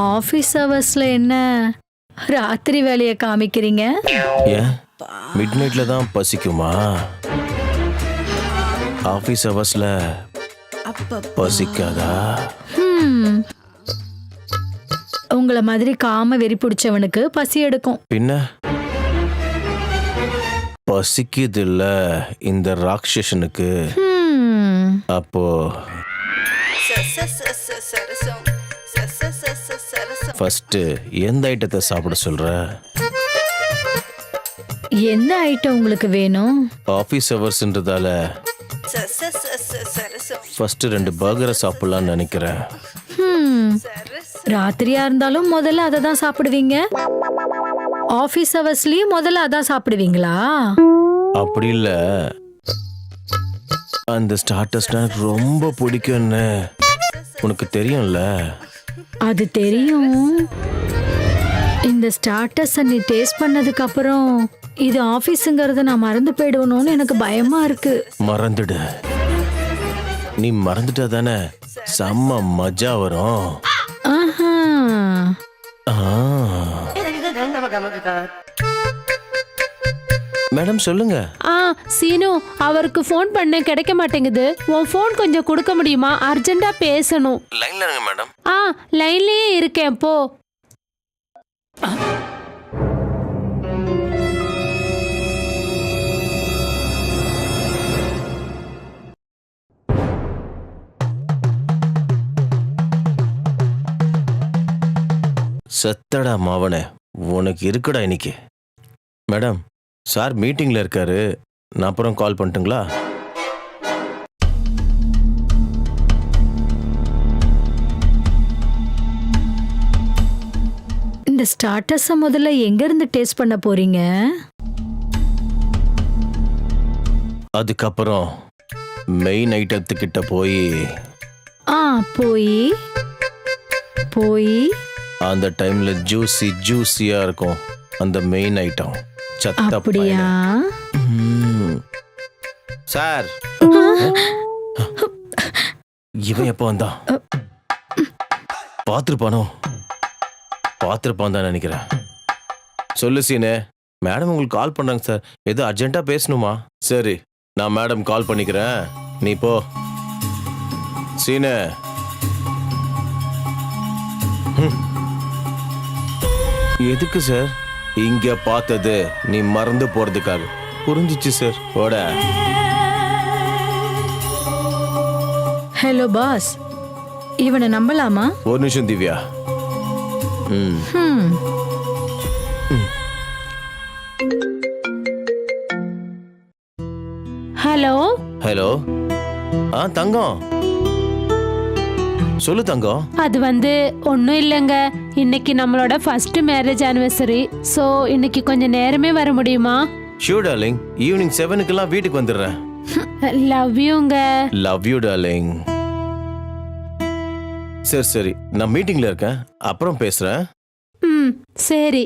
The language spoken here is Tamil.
ஆபீஸ் ஹவர்ஸ்ல என்ன ராத்திரி வேலையை காமிக்கிறீங்க? ஏன் மிட் நைட்ல தான் பசிக்குமா? ஆபீஸ் ஹவர்ஸ்ல பசிக்காதா? உங்கள மாதிரி காம வெறி பிடிச்சவனுக்கு பசி எடுக்கும். பின்ன பசிக்குதுல்ல இந்த ராட்சசனுக்கு. அப்போ ஃபர்ஸ்ட் எந்த ஐட்டத்தை சாப்பிட சொல்ற? எந்த ஐட்டம் உங்களுக்கு வேணும்? ஆபீஸ் ஹவர்ஸ்ன்றதால ஃபர்ஸ்ட் 2 பர்கரை சாப்பிடலாம்னு நினைக்கிறேன். ராத்திரியா இருந்தாலும் முதல்ல அதை தான் சாப்பிடுவீங்க. ஆபீஸ் ஹவர்ஸ்லயும் முதல்ல அதான் சாப்பிடுவீங்களா? அப்படி இல்ல, அந்த ஸ்டார்டர்ஸ்னா ரொம்ப பிடிக்கும்னு உனக்கு தெரியும்ல. அது தெரியும். இந்த ஸ்டார்டர்ஸ் நீ டேஸ்ட் பண்ணதுக்கு அப்புறம் இது ஆபீஸ்ங்கறத நான் மறந்து போயிடுவணும்னு எனக்கு பயமா இருக்கு. மறந்துடு. நீ மறந்துட்டா தானே செம்ம மஜா வரும். மேடம் சொல்லுங்க. சீனு, அவருக்கு ஃபோன் பண்ண கிடைக்க மாட்டேங்குது. உன் ஃபோன் கொஞ்சம் கொடுக்க முடியுமா? அர்ஜென்ட்டா பேசணும். லைன்ல இருங்க மேடம். லைன்லயே இருக்கேன், போ. செத்தடா மாவனே, உனக்கு இருக்குடா இன்னைக்கு. மேடம், சார் மீட்டிங்ல இருக்காரு, நான் அப்புறம் கால் பண்ணட்டுங்களா? இந்த ஸ்டார்டர்ஸ முதல்ல எங்க இருந்து டேஸ்ட் பண்ண போறீங்க? அதுக்கப்புறம் மெயின் ஐட்டத்துக்கிட்ட போய் போய் அந்த டைம்ல ஜூசியா இருக்கும் அந்த மெயின் ஐட்டம். அப்படியா? சார், இவன் எப்ப வந்தான்? பாத்திருப்பான் தான் நினைக்கிறேன். சொல்லு சீனே. மேடம் உங்களுக்கு கால் பண்றாங்க சார், ஏதோ அர்ஜென்ட்டா பேசணுமா? சரி, நான் மேடம் கால் பண்ணிக்கிறேன், நீ போ. சீனே. எதுக்கு சார்? இங்க பார்த்தது நீ மறந்து போறதுக்காக. புரிஞ்சிச்சு சார். ஓட. ஹலோ பாஸ், இவனை நம்பலாமா? ஒரு நிமிஷம் திவ்யா. Hello hello. தங்கம், சொல்லு தங்கம். அது ஒன்றும் இல்லைங்க. இன்னைக்கு நம்மளோட ஃபர்ஸ்ட் மேரேஜ் ஆனிவர்சரி. ஸோ இன்னைக்கு கொஞ்சம் நேரமே வர முடியுமா? ஷூர் டார்லிங், ஈவினிங் 7க்குலாம் வீட்டுக்கு வந்துடுறேன். லவ் யூங்க. Love you darling. சரி, நான் மீட்டிங்ல இருக்கேன், அப்புறம் பேசுறேன். சரி.